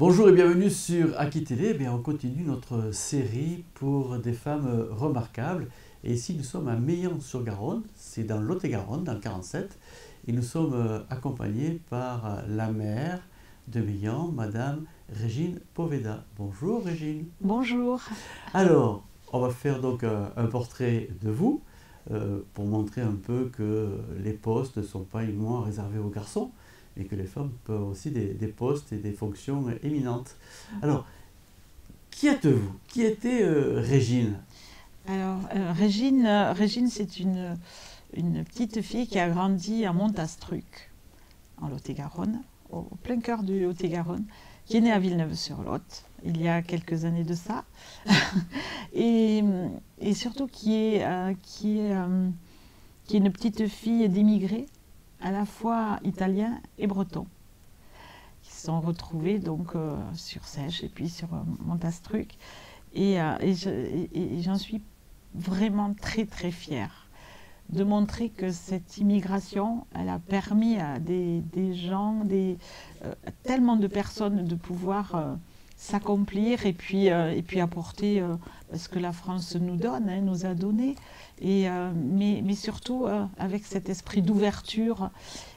Bonjour et bienvenue sur Aki Télé. On continue notre série pour des femmes remarquables. Et ici, nous sommes à Meillan-sur-Garonne, c'est dans Lot-et-Garonne, dans le 47. Et nous sommes accompagnés par la maire de Meillan, Madame Régine Poveda. Bonjour Régine. Bonjour. Alors, on va faire donc un portrait de vous pour montrer un peu que les postes ne sont pas uniquement réservés aux garçons, et que les femmes peuvent aussi des postes et des fonctions éminentes. Alors, qui êtes-vous? Qui était Régine? Alors, Régine, c'est une petite fille qui a grandi à Montastruc, en Lot-et-Garonne, au plein cœur du Lot-et-Garonne, qui est née à Villeneuve-sur-Lot, il y a quelques années de ça, et surtout qui est une petite fille d'immigrés, à la fois italiens et bretons, qui se sont retrouvés donc sur Sèche et puis sur Montastruc. Et j'en suis vraiment très très fière de montrer que cette immigration, elle a permis à des gens, tellement de personnes de pouvoir s'accomplir et puis apporter ce que la France nous donne, nous a donné, mais surtout avec cet esprit d'ouverture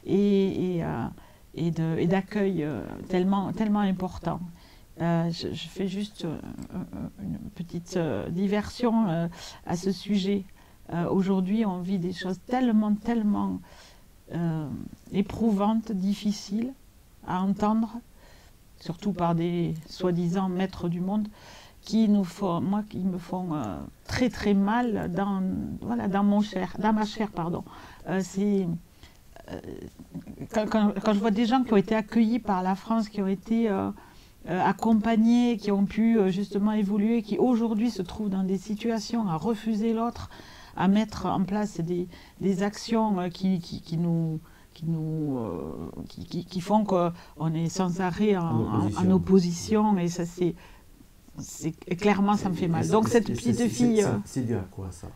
et d'accueil tellement important. Je fais juste une petite diversion à ce sujet. Aujourd'hui, on vit des choses tellement éprouvantes, difficiles à entendre, surtout par des soi-disant maîtres du monde, qui me font très très mal dans ma chair. Quand je vois des gens qui ont été accueillis par la France, qui ont été accompagnés, qui ont pu justement évoluer, qui aujourd'hui se trouvent dans des situations à refuser l'autre, à mettre en place des actions qui font qu'on est sans arrêt en opposition, et ça clairement ça me fait mal. Donc cette petite fille... C'est dû à quoi ça?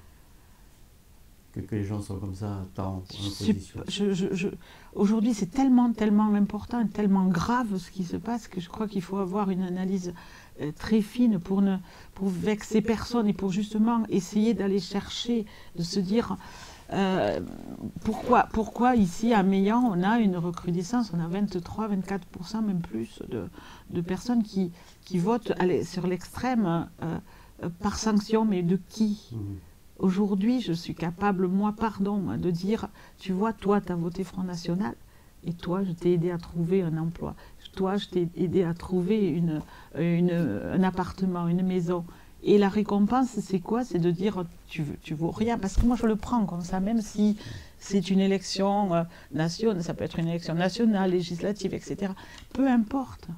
Que les gens soient comme ça, tant en opposition? Aujourd'hui, c'est tellement important et tellement grave ce qui se passe que je crois qu'il faut avoir une analyse très fine pour vexer personne et pour justement essayer d'aller chercher, de se dire pourquoi ici à Meillan on a une recrudescence, on a 23-24%, même plus de personnes qui votent sur l'extrême par sanction, mais de qui? Aujourd'hui, je suis capable, moi, de dire, tu vois, toi, tu as voté Front National, et toi, je t'ai aidé à trouver un emploi. Toi, je t'ai aidé à trouver un appartement, une maison. Et la récompense, c'est quoi? C'est de dire, tu vaux rien. Parce que moi, je le prends comme ça, même si c'est une élection nationale, ça peut être une élection nationale, législative, etc. Peu importe,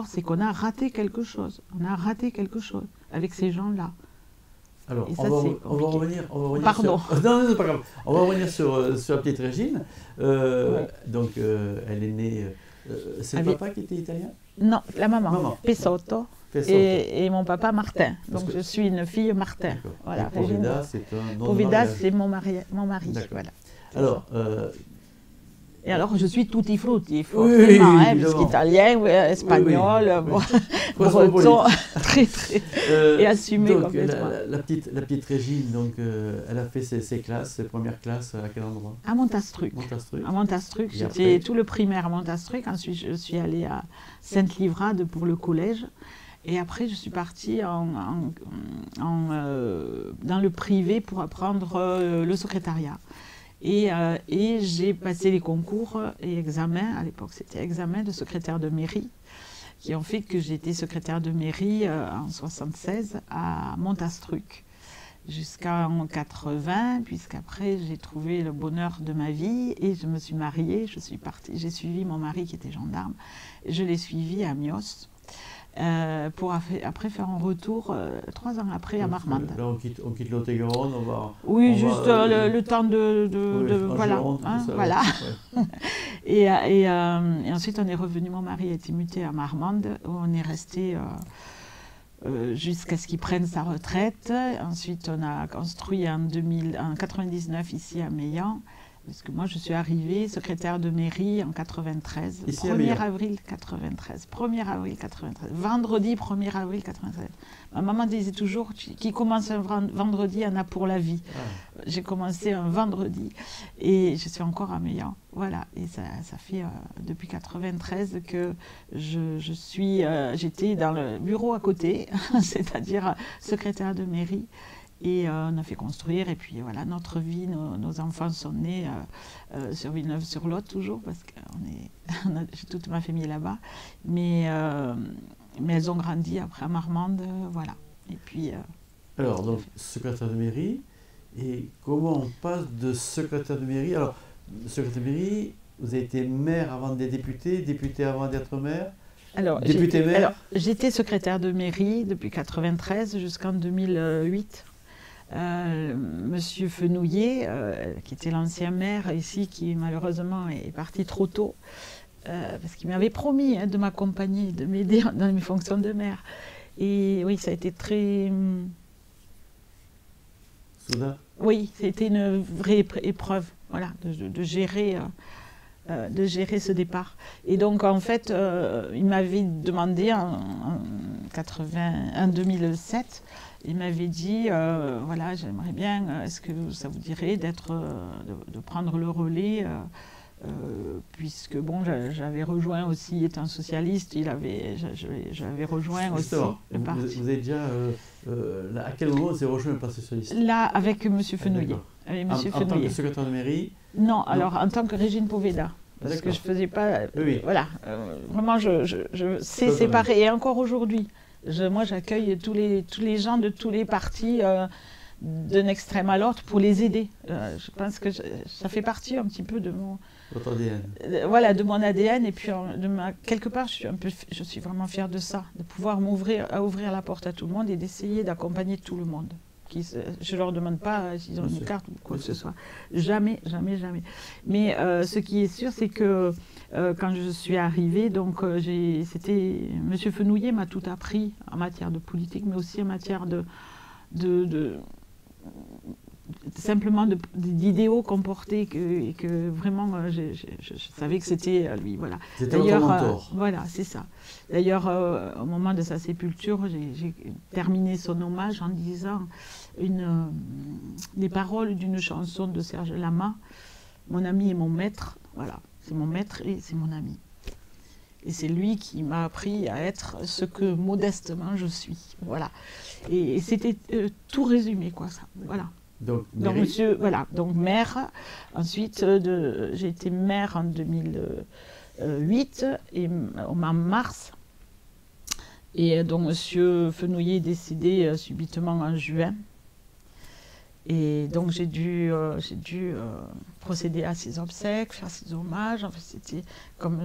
c'est qu'on a raté quelque chose. On a raté quelque chose avec ces gens-là. Alors, on va revenir Pardon. Non, c'est pas grave. On va revenir sur la petite Régine. Ouais. Donc, elle est née... c'est le papa qui était italien? Non, la maman. Pesotto. Et mon papa Martin. Donc, je suis une fille Martin. Voilà. Poveda, c'est un nom Poveda, c'est mon mari. Voilà. Alors... Et alors, je suis tutti frutti, forcément, oui, puisqu'italien, espagnol, breton, très, et assumé donc, complètement. La petite Régine, donc, elle a fait ses premières classes à quel endroit? À Montastruc. À Montastruc, j'étais tout le primaire à Montastruc, ensuite je suis allée à Sainte-Livrade pour le collège, et après je suis partie dans le privé pour apprendre le secrétariat. Et j'ai passé les concours et examens, à l'époque c'était examen de secrétaire de mairie, qui ont fait que j'ai été secrétaire de mairie en 1976 à Montastruc, jusqu'en 80, puisqu'après j'ai trouvé le bonheur de ma vie et je me suis mariée, j'ai suivi mon mari qui était gendarme, je l'ai suivi à Mios. Pour après faire un retour 3 ans après à Marmande. Là, on quitte Lot-et-Garonne, on va... Oui, juste le temps voilà. Gironde, voilà. Ouais. et ensuite, on est revenu, mon mari a été muté à Marmande, où on est resté jusqu'à ce qu'il prenne sa retraite. Ensuite, on a construit en 99 ici à Meillan. Parce que moi, je suis arrivée secrétaire de mairie en 93, Ici à 1er Meillan. avril 93, 1er avril 93, vendredi 1er avril 93. Ma maman disait toujours, qui commence un vendredi en a pour la vie. Ah. J'ai commencé un vendredi et je suis encore à Meillan. Voilà, et ça fait depuis 93 que j'étais dans le bureau à côté, c'est-à-dire secrétaire de mairie. Et on a fait construire, et puis voilà, notre vie, nos enfants sont nés sur Villeneuve-sur-Lot toujours, parce que j'ai toute ma famille là-bas. Mais elles ont grandi après à Marmande, voilà. Et puis, Alors, donc, secrétaire de mairie, et comment on passe de secrétaire de mairie? Alors, secrétaire de mairie, vous avez été maire avant d'être député, député avant d'être maire, député maire? Alors, j'étais secrétaire de mairie depuis 93 jusqu'en 2008. Monsieur Fenouillet, qui était l'ancien maire ici, qui malheureusement est parti trop tôt, parce qu'il m'avait promis de m'accompagner, de m'aider dans mes fonctions de maire. Et oui, ça a été très... Soudain? Oui, c'était une vraie épreuve, voilà, de gérer ce départ. Et donc, en fait, il m'avait demandé en 2007, il m'avait dit, voilà, j'aimerais bien, est-ce que ça vous dirait de prendre le relais, puisque, bon, j'avais rejoint aussi, étant socialiste, j'avais rejoint aussi le parti. Vous avez déjà, là, à quel moment vous avez rejoint le Parti socialiste? Là, avec M. Fenouillet. En tant que secrétaire de mairie? Non, alors en tant que Régine Poveda. Parce que je ne faisais pas... Oui. Voilà, vraiment, je sais séparer. Et encore aujourd'hui, moi, j'accueille tous les gens de tous les partis, d'un extrême à l'autre, pour les aider. Je pense que ça fait partie un petit peu de mon... Votre ADN. Voilà, de mon ADN. Et puis, quelque part, je suis vraiment fière de ça, de pouvoir ouvrir la porte à tout le monde et d'essayer d'accompagner tout le monde. Je ne leur demande pas s'ils ont une carte ou quoi que ce soit. Jamais, jamais, jamais. Mais ce qui est sûr, c'est que quand je suis arrivée, donc M. Fenouillet m'a tout appris en matière de politique, mais aussi en matière simplement d'idéaux qu'on portait, et que vraiment je savais que c'était lui, voilà. C'était votre mentor. Voilà, c'est ça. D'ailleurs, au moment de sa sépulture, j'ai terminé son hommage en disant les paroles d'une chanson de Serge Lama, mon ami et mon maître, voilà, c'est mon maître et c'est mon ami. Et c'est lui qui m'a appris à être ce que modestement je suis, voilà. Et c'était tout résumé, quoi, ça, voilà. Donc maire. Ensuite, j'ai été maire en 2008, en mars. Et donc, M. Fenouillet est décédé subitement en juin. Et donc, j'ai dû procéder à ses obsèques, faire ses hommages. Enfin, c'était quand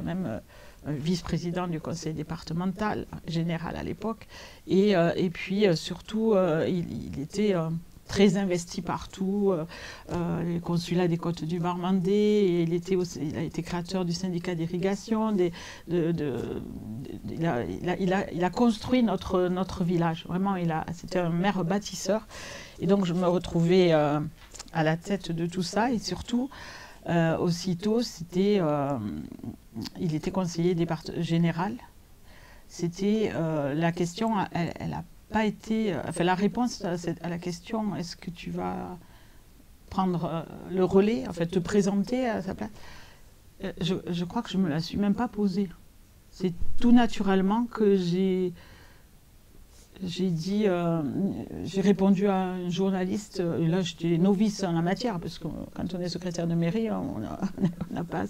même vice-président du conseil départemental, général à l'époque. Et puis, surtout, il était... très investi partout, les consulats des Côtes du Marmandais, et il a été créateur du syndicat d'irrigation, il a construit notre village, vraiment, c'était un maire bâtisseur, et donc je me retrouvais à la tête de tout ça, et surtout, aussitôt, il était conseiller général, c'était la question, elle a pas été... Enfin, la réponse à la question, est-ce que tu vas prendre le relais, en fait, te présenter à sa place, je crois que je ne me la suis même pas posée. C'est tout naturellement que j'ai dit... j'ai répondu à un journaliste, et là j'étais novice en la matière, parce que quand on est secrétaire de mairie, on n'a pas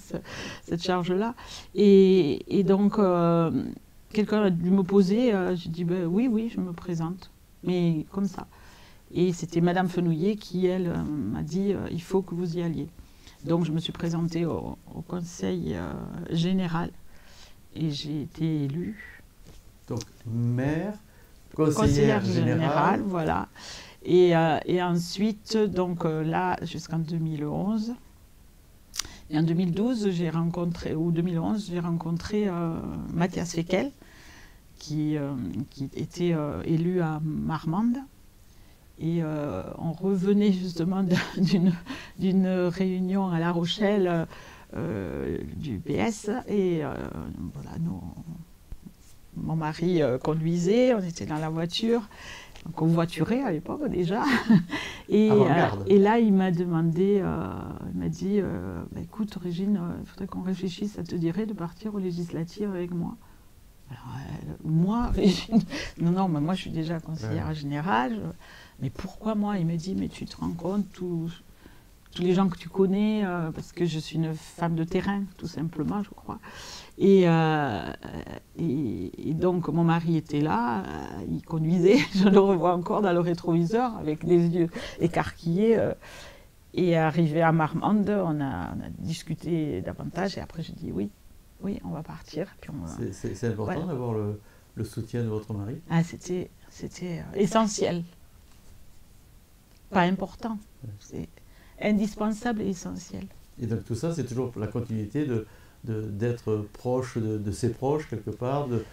cette charge-là. Et donc... quelqu'un a dû me poser, j'ai dit ben, oui, je me présente, mais comme ça. Et c'était Madame Fenouillet qui, elle, m'a dit il faut que vous y alliez. Donc je me suis présentée au conseil général et j'ai été élue. Donc maire, conseillère générale, voilà. Et ensuite, donc là, jusqu'en 2011. Et en 2011, j'ai rencontré Mathias Fekl, qui était élu à Marmande. Et on revenait justement d'une réunion à La Rochelle du PS. Et voilà, mon mari conduisait, on était dans la voiture. Donc on voiturait à l'époque déjà. Et là, il m'a demandé, il m'a dit, bah, écoute Régine, il faudrait qu'on réfléchisse, ça te dirait de partir aux législatives avec moi? Alors, moi, Régine, non, mais moi je suis déjà conseillère générale, mais pourquoi moi? Il me dit, mais tu te rends compte, tous les gens que tu connais, parce que je suis une femme de terrain, tout simplement, je crois. Et donc, mon mari était là, il conduisait, je le revois encore dans le rétroviseur, avec les yeux écarquillés. Et arrivé à Marmande, on a discuté davantage, et après j'ai dit oui, on va partir. C'est important d'avoir le soutien de votre mari? Ah, c'était essentiel. Pas important, c'est indispensable et essentiel. Et donc tout ça, c'est toujours la continuité d'être proche de ses proches, quelque part, de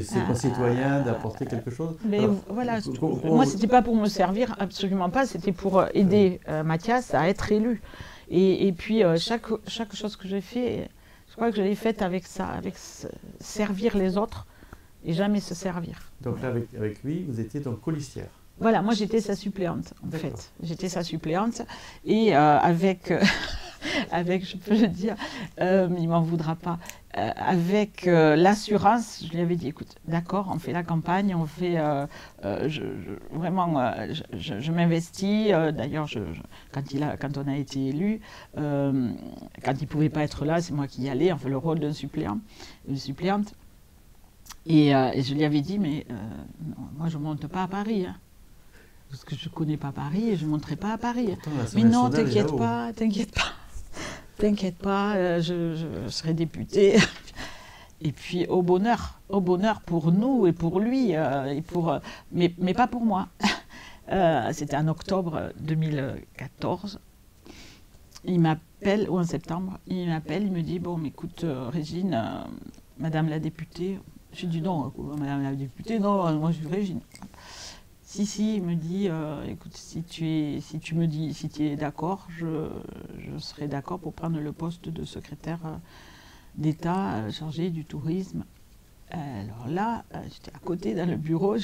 ses concitoyens, d'apporter quelque chose. Mais alors, voilà, moi, ce n'était pas pour me servir, absolument pas, c'était pour aider Mathias à être élu. Et puis, chaque chose que j'ai fait, je crois que je l'ai faite avec ça, avec servir les autres et jamais se servir. Donc là, avec lui, vous étiez donc colistière. Voilà, moi j'étais sa suppléante, en fait. J'étais sa suppléante et avec, je peux le dire, il m'en voudra pas, avec l'assurance, je lui avais dit, écoute, d'accord, on fait la campagne, on fait, vraiment, je m'investis. D'ailleurs, quand on a été élu, quand il ne pouvait pas être là, c'est moi qui y allais, on fait le rôle d'un suppléant, une suppléante. Et je lui avais dit, mais moi je ne monte pas à Paris, hein. Parce que je ne connais pas Paris et je ne monterai pas à Paris. Mais non, t'inquiète pas, je serai députée. Et puis au bonheur pour nous et pour lui, mais pas pour moi. C'était en octobre 2014. Il m'appelle, ou en septembre, il me dit, bon, écoute, Régine, Madame la députée. J'ai dit non, Madame la députée, non, moi je suis Régine. Si, il me dit, écoute, si tu es d'accord, je serai d'accord pour prendre le poste de secrétaire d'État chargé du tourisme. Alors là, j'étais à côté dans le bureau,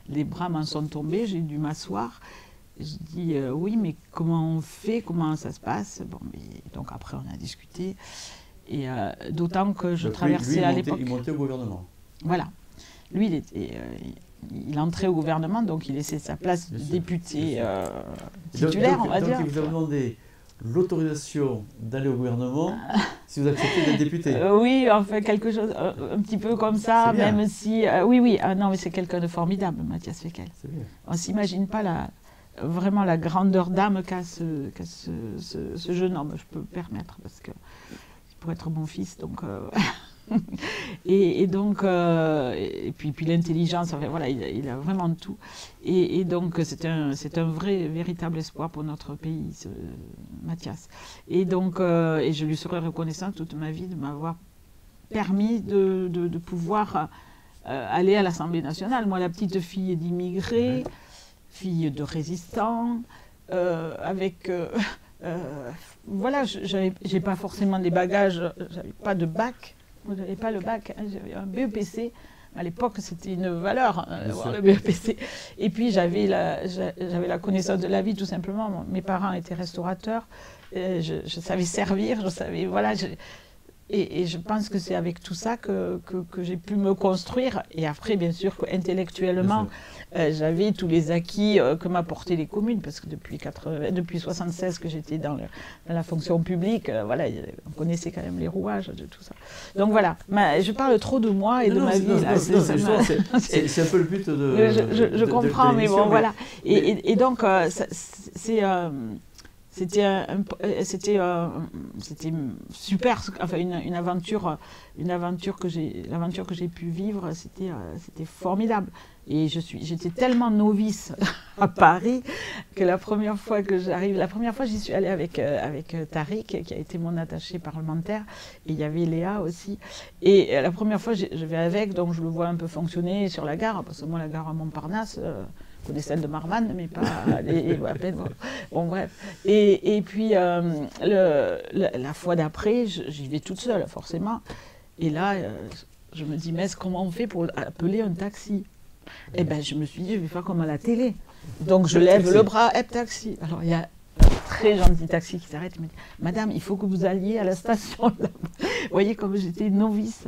les bras m'en sont tombés, j'ai dû m'asseoir. Je dis, oui, mais comment on fait, comment ça se passe? Bon, donc après, on a discuté. Et d'autant que je traversais à l'époque... Il montait au gouvernement. Voilà. Lui, il entrait au gouvernement, donc il laissait sa place de député titulaire, on va dire. Donc il vous a demandé l'autorisation d'aller au gouvernement si vous acceptez d'être député. Oui, enfin quelque chose un petit peu comme ça, même si... oui, non, mais c'est quelqu'un de formidable, Mathias Fekl. On ne s'imagine pas vraiment la grandeur d'âme qu'a ce jeune homme, je peux me permettre, parce que il pourrait être mon fils, donc... et donc, et puis l'intelligence, enfin, voilà, il a vraiment tout. Et donc, c'est un véritable espoir pour notre pays, Mathias. Et donc, et je lui serai reconnaissante toute ma vie de m'avoir permis de pouvoir aller à l'Assemblée nationale. Moi, la petite fille d'immigrés, fille de résistants, avec... voilà, j'ai pas forcément des bagages, j'avais pas de bac. Je n'avais pas le bac, hein, j'avais un BEPC. À l'époque, c'était une valeur, d'avoir le BEPC. Et puis, j'avais la connaissance de la vie, tout simplement. Mes parents étaient restaurateurs. Je savais servir, je savais... Voilà, et je pense que c'est avec tout ça que j'ai pu me construire. Et après, bien sûr, intellectuellement, j'avais tous les acquis que m'apportaient les communes, parce que depuis 1976 que j'étais dans la fonction publique, voilà, on connaissait quand même les rouages de tout ça. Donc voilà, je parle trop de moi et de ma vie. C'est un peu le but de... Je comprends, mais bon, voilà. Et donc, c'était super, enfin une aventure que j'ai pu vivre, c'était formidable. Et j'étais tellement novice à Paris que la première fois j'y suis allée avec Tariq, qui a été mon attaché parlementaire, et il y avait Léa aussi. Et la première fois je vais avec, donc je le vois un peu fonctionner sur la gare, parce que moi la gare à Montparnasse, Je connais celle de Marmande, mais pas à peine. Bon, bref. Et puis, la fois d'après, j'y vais toute seule, forcément. Et là, je me dis, mais comment on fait pour appeler un taxi? Eh bien, je me suis dit, je vais faire comme à la télé. Donc, je lève le bras, taxi. Alors, il y a un très gentil taxi qui s'arrête et me dit, Madame, il faut que vous alliez à la station. Vous voyez, comme j'étais novice.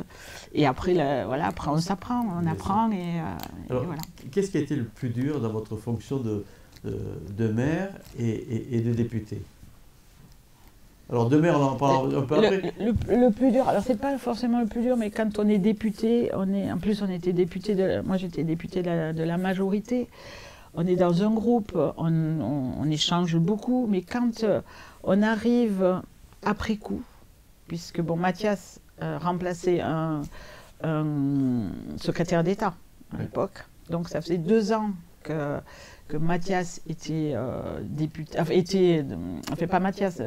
Et après, voilà, après on s'apprend, on apprend. Alors, et voilà. Qu'est-ce qui a été le plus dur dans votre fonction de maire et de député? Alors, de maire, on en parle un peu après. Le plus dur, alors c'est pas forcément le plus dur, mais quand on est député, en plus on était député, moi j'étais député de la majorité, on est dans un groupe, on échange beaucoup, mais quand on arrive après coup, puisque bon, Mathias remplaçait un secrétaire d'État à l'époque, donc ça faisait 2 ans que Mathias était député, enfin pas Mathias,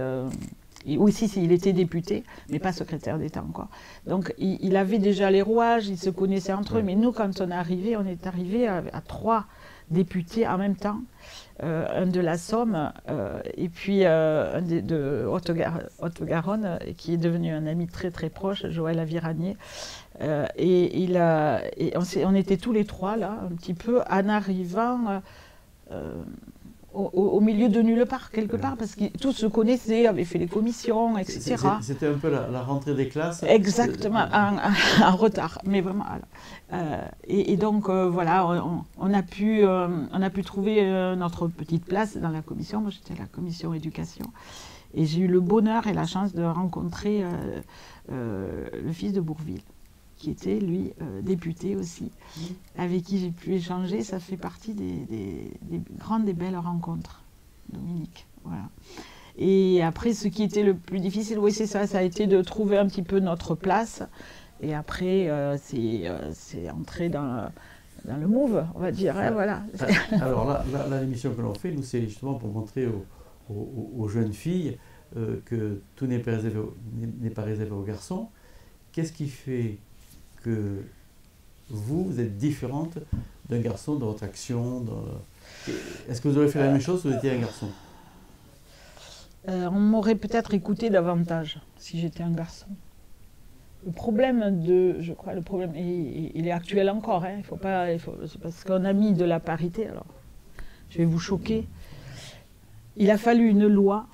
oui, si, il était député, mais pas secrétaire d'État encore. Donc, il avait déjà les rouages, ils se connaissaient entre eux. Mais nous, quand on est arrivé à 3 députés en même temps. Un de la Somme, et puis un de Haute-Garonne, qui est devenu un ami très très proche, Joël Aviragné. Et on était tous les 3 là, un petit peu, en arrivant au milieu de nulle part, quelque part, parce que tous se connaissaient, avaient fait les commissions, etc. C'était un peu la rentrée des classes. Exactement, en retard, mais vraiment. Et donc, voilà, on a pu trouver notre petite place dans la commission. Moi, j'étais à la commission éducation. Et j'ai eu le bonheur et la chance de rencontrer le fils de Bourville, qui était, lui, député aussi, avec qui j'ai pu échanger. Ça fait partie des grandes et belles rencontres, Dominique. Voilà. Et après, ce qui était le plus difficile, oui, c'est ça, ça a été de trouver un petit peu notre place. Et après, c'est entrer dans le move, on va dire. Hein, voilà. Alors là, l'émission que l'on fait, nous, c'est justement pour montrer aux jeunes filles que tout n'est pas réservé aux garçons. Qu'est-ce qui fait que vous êtes différente d'un garçon dans votre action? Est-ce que vous auriez fait la même chose si vous étiez un garçon? On m'aurait peut-être écouté davantage si j'étais un garçon. Le problème il est actuel encore. Hein, c'est parce qu'on a mis de la parité. Alors, je vais vous choquer. Il a fallu une loi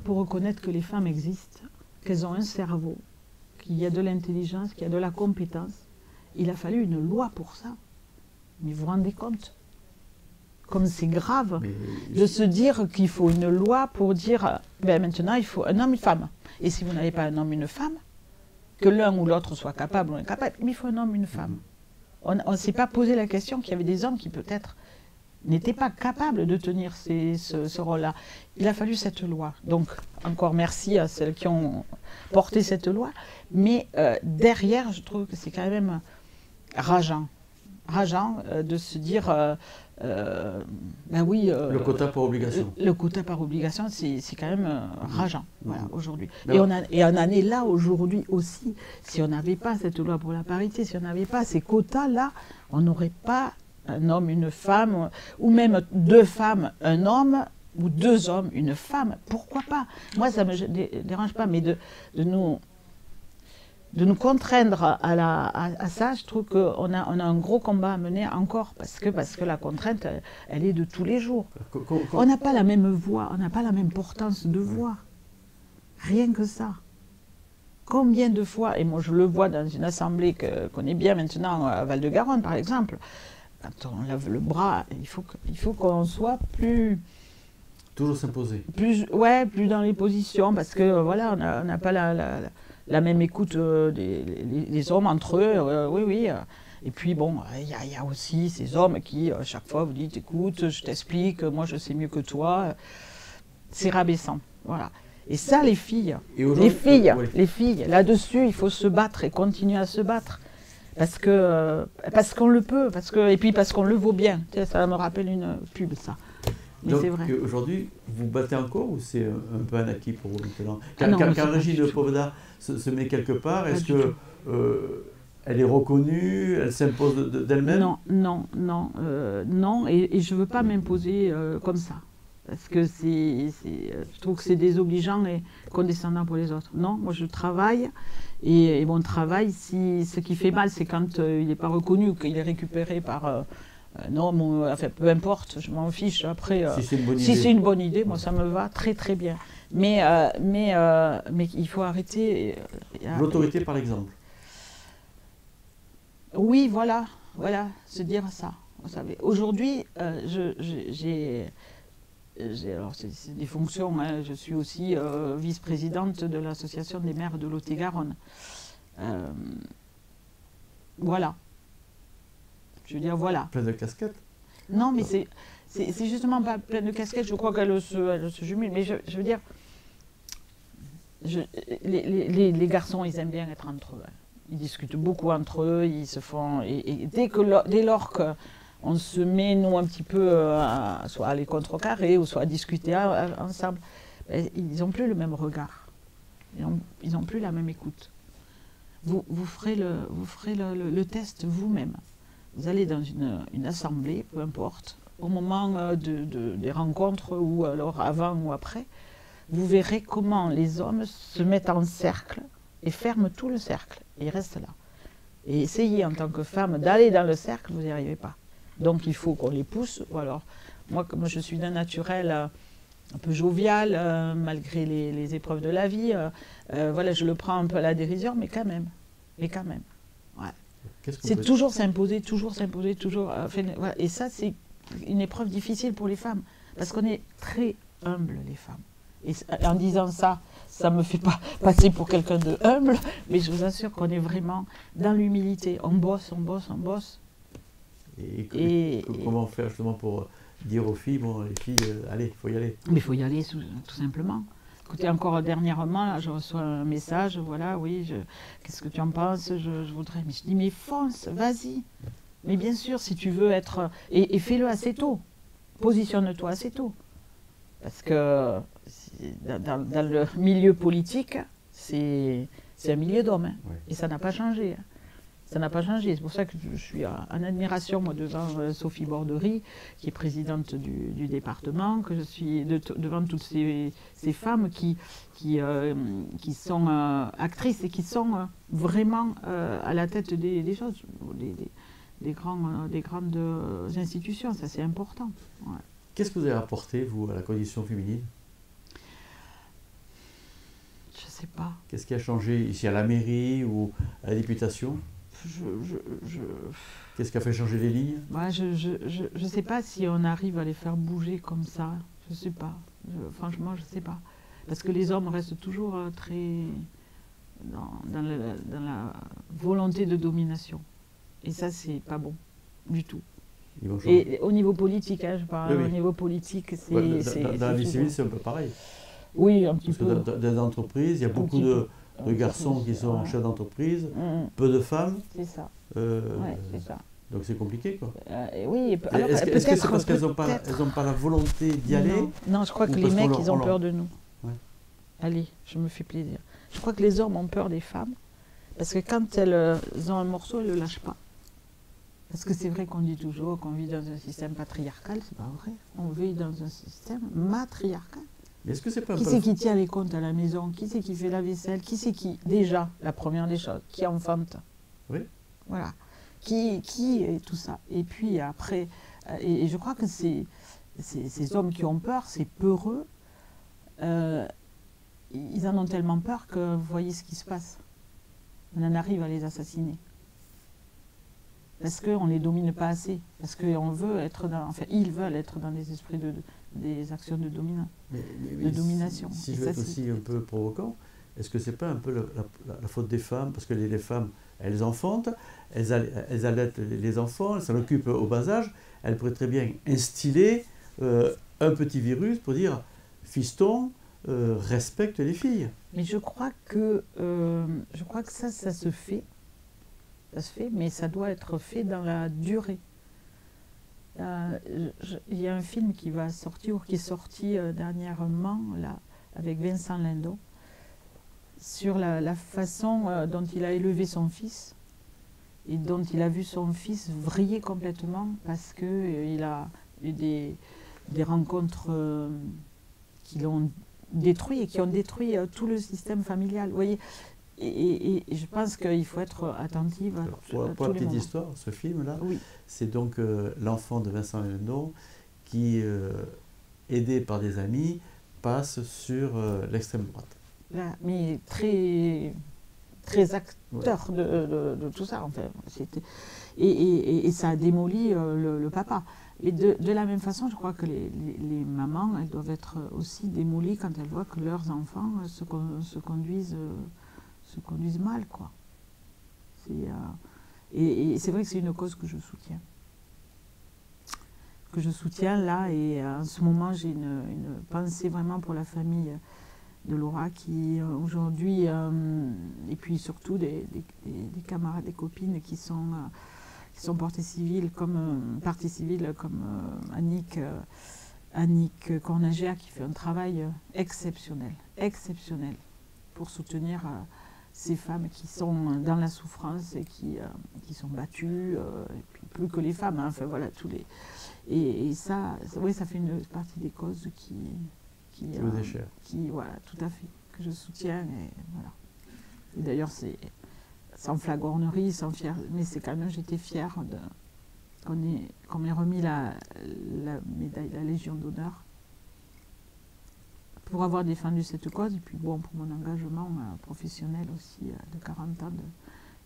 pour reconnaître que les femmes existent, qu'elles ont un cerveau, qu'il y a de l'intelligence, qu'il y a de la compétence. Il a fallu une loi pour ça. Mais vous vous rendez compte? Comme c'est grave de se dire qu'il faut une loi pour dire maintenant il faut un homme et une femme. Et si vous n'avez pas un homme et une femme, que l'un ou l'autre soit capable ou incapable, mais il faut un homme et une femme. On ne s'est pas posé la question qu'il y avait des hommes qui peut-être n'étaient pas capables de tenir ce rôle-là. Il a fallu cette loi. Donc, encore merci à celles qui ont porté cette loi. Mais derrière, je trouve que c'est quand même rageant de se dire ben oui, le quota par obligation. Le quota par obligation, c'est quand même rageant, voilà, aujourd'hui. Et on en est là aujourd'hui aussi. Si on n'avait pas cette loi pour la parité, si on n'avait pas ces quotas-là, on n'aurait pas un homme, une femme, ou même 2 femmes, un homme, ou 2 hommes, une femme. Pourquoi pas? Moi, ça ne me dérange pas, mais de nous contraindre à ça, je trouve qu'on a un gros combat à mener encore, parce que la contrainte, elle est de tous les jours. On n'a pas la même voix, on n'a pas la même portance de voix. Rien que ça. Combien de fois, et moi je le vois dans une assemblée que connaît bien maintenant à Val-de-Garonne par exemple, quand on lève le bras, il faut qu'on soit plus... Toujours s'imposer. Plus dans les positions, parce que voilà, on n'a pas la même écoute des hommes entre eux, oui. Et puis bon, il y a aussi ces hommes qui, chaque fois, vous dites, écoute, je t'explique, moi je sais mieux que toi. C'est rabaissant, voilà. Et ça, les filles, là-dessus, il faut se battre et continuer à se battre. Parce qu'on le peut, et puis parce qu'on le vaut bien. Ça me rappelle une pub, ça. Mais donc, c'est vrai. Aujourd'hui, vous battez encore ou c'est un peu un acquis pour vous maintenant? Quand Régine Poveda se met quelque part, est-ce Elle est reconnue, elle s'impose d'elle-même? Non, non, non, non, et je ne veux pas m'imposer comme ça. Parce que je trouve que c'est désobligeant et condescendant pour les autres. Non, moi je travaille, et mon travail, ce qui fait mal, c'est quand il n'est pas reconnu, qu'il est récupéré par... non, enfin, peu importe, je m'en fiche. Après, si c'est une bonne idée, moi ça me va très très bien. Mais il faut arrêter. L'autorité par l'exemple. Oui, voilà, se dire ça. Vous savez, aujourd'hui, alors c'est des fonctions, hein, je suis aussi vice-présidente de l'association des maires de Lot-et-Garonne. Voilà. Je veux dire, voilà. Plein de casquettes? Non, mais c'est justement pas plein de casquettes, je crois qu'elle se jumelle. Mais je veux dire, les garçons, ils aiment bien être entre eux. Ils discutent beaucoup entre eux, ils se font... Et dès lors qu'on se met, nous, un petit peu, soit à les contrecarrer, ou soit à discuter ensemble, ils n'ont plus le même regard. Ils n'ont plus la même écoute. Vous ferez le test vous-même. Vous allez dans une assemblée, peu importe, au moment des rencontres, ou alors avant ou après, vous verrez comment les hommes se mettent en cercle et ferment tout le cercle. Et ils restent là. Et essayez en tant que femme d'aller dans le cercle, vous n'y arrivez pas. Donc il faut qu'on les pousse. Ou alors, moi, comme je suis d'un naturel un peu jovial, malgré les épreuves de la vie, voilà, je le prends un peu à la dérision, mais quand même. Ouais. C'est toujours s'imposer, toujours. Voilà. Et ça, c'est une épreuve difficile pour les femmes, parce qu'on est très humbles, les femmes. Et en disant ça, ça ne me fait pas passer pour quelqu'un de humble, mais je vous assure qu'on est vraiment dans l'humilité. On bosse. Et comment faire justement pour dire aux filles, bon, les filles, allez, il faut y aller? Mais il faut y aller, tout simplement. Écoutez, encore dernièrement, là, je reçois un message, voilà, oui, qu'est-ce que tu en penses, je voudrais... Mais je dis, mais fonce, vas-y. Mais bien sûr, si tu veux être... Et fais-le assez tôt. Positionne-toi assez tôt. Parce que dans le milieu politique, c'est un milieu d'hommes. Hein. Ouais. Et ça n'a pas changé. Hein. Ça n'a pas changé. C'est pour ça que je suis en admiration, moi, devant Sophie Borderie, qui est présidente du département, que je suis devant toutes ces femmes qui sont actrices et qui sont vraiment à la tête des choses, des grandes institutions. Ça, c'est important. Ouais. Qu'est-ce que vous avez apporté, vous, à la condition féminine? Je ne sais pas. Qu'est-ce qui a changé ici à la mairie ou à la députation? Qu'est-ce qui a fait changer les lignes? Je ne sais pas si on arrive à les faire bouger comme ça. Je ne sais pas. Franchement, je ne sais pas. Parce que les hommes restent toujours très dans la volonté de domination. Et ça, c'est pas bon du tout. Et au niveau politique, hein, je parle, oui. Au niveau politique, c'est... Dans la vie civile, c'est un peu pareil. Oui, un petit peu. Parce que dans les entreprises, il y a beaucoup de garçons qui sont chefs d'entreprise, peu de femmes. C'est ça. Ouais, c'est ça. Donc c'est compliqué, quoi. Oui. Est-ce que c'est parce qu'elles n'ont pas la volonté d'y aller? Non, je crois que les mecs, ils ont peur de nous. Ouais. Allez, je me fais plaisir. Je crois que les hommes ont peur des femmes, parce que quand elles ont un morceau, elles ne le lâchent pas. Parce que c'est vrai qu'on dit toujours qu'on vit dans un système patriarcal, c'est pas vrai. On vit dans un système matriarcal. Mais est-ce que c'est pas qui c'est qui tient les comptes à la maison? Qui c'est qui fait la vaisselle? Qui c'est qui, déjà, la première des choses, qui enfante? Oui. Voilà. Qui est tout ça? Et puis après, et je crois que ces hommes qui ont peur, ces peureux, ils en ont tellement peur que vous voyez ce qui se passe. On en arrive à les assassiner. Parce qu'on ne les domine pas assez. Parce qu'on veut être dans... Enfin, ils veulent être dans des esprits des actions de domination. Si je veux être aussi un peu provoquant, est-ce que ce n'est pas un peu la faute des femmes? Parce que les femmes, elles enfantent, elles allaitent les enfants, elles s'en occupent au bas âge. Elles pourraient très bien instiller un petit virus pour dire « fiston, respecte les filles ». Mais je crois que ça se fait. Ça se fait, mais ça doit être fait dans la durée. Il y a un film qui va sortir, qui est sorti dernièrement, là, avec Vincent Lindon, sur la façon dont il a élevé son fils. et dont il a vu son fils vriller complètement parce qu'il a eu des rencontres qui l'ont détruit et qui ont détruit tout le système familial. Vous voyez, et je pense qu'il faut être attentive à pour la petite histoire, ce film-là, oui. c'est donc l'enfant de Vincent Lindon qui, aidé par des amis, passe sur l'extrême droite. Là, mais très acteur de tout ça, en fait. Et ça a démoli le papa. Et de la même façon, je crois que les mamans, elles doivent être aussi démolies quand elles voient que leurs enfants se conduisent mal, quoi. Et c'est vrai que c'est une cause que je soutiens. Là, et en ce moment, j'ai une pensée vraiment pour la famille de Laura qui aujourd'hui, et puis surtout des camarades, des copines qui sont parties civiles comme Annick Cornagère qui fait un travail exceptionnel pour soutenir ces femmes qui sont dans la souffrance et qui sont battues, et puis plus que les femmes, hein, enfin voilà, et ça, oui, ça fait une partie des causes qui vous est cher. Voilà, tout à fait, que je soutiens, et voilà. Et d'ailleurs, c'est sans flagornerie, mais c'est quand même, j'étais fière qu'on m'ait remis la médaille, la Légion d'honneur, pour avoir défendu cette cause, et puis bon, pour mon engagement professionnel aussi de 40 ans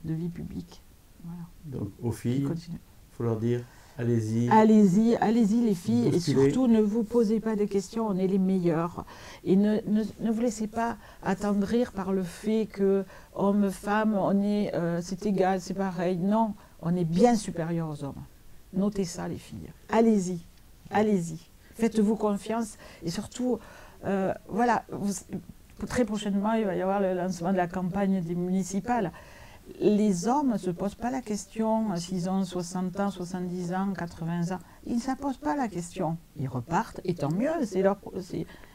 de vie publique. Voilà. Donc aux filles, il faut leur dire, allez-y. Allez-y les filles, bousculez. Et surtout ne vous posez pas de questions, on est les meilleurs. Et ne vous laissez pas attendrir par le fait que hommes, femmes, c'est égal, c'est pareil. Non, on est bien supérieurs aux hommes. Notez ça les filles. Allez-y. Faites-vous confiance et surtout, voilà, très prochainement il va y avoir le lancement de la campagne des municipales. Les hommes ne se posent pas la question s'ils ont 60 ans, 70 ans, 80 ans. Ils ne se posent pas la question. Ils repartent, et tant mieux.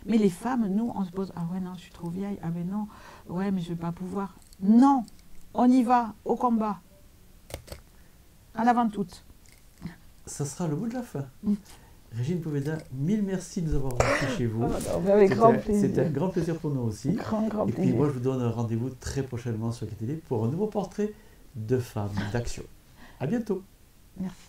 Mais les femmes, nous, on se pose, ah ouais, non, je suis trop vieille. Ah mais non, ouais, mais je ne vais pas pouvoir. Non, on y va, au combat. En avant toutes. Ça sera le mot de la fin. Régine Poveda, mille merci de nous avoir reçus chez vous. Avec grand plaisir. C'était un grand plaisir pour nous aussi. Grand Et puis moi, je vous donne un rendez-vous très prochainement sur KTV pour un nouveau portrait de femmes d'action. À bientôt. Merci.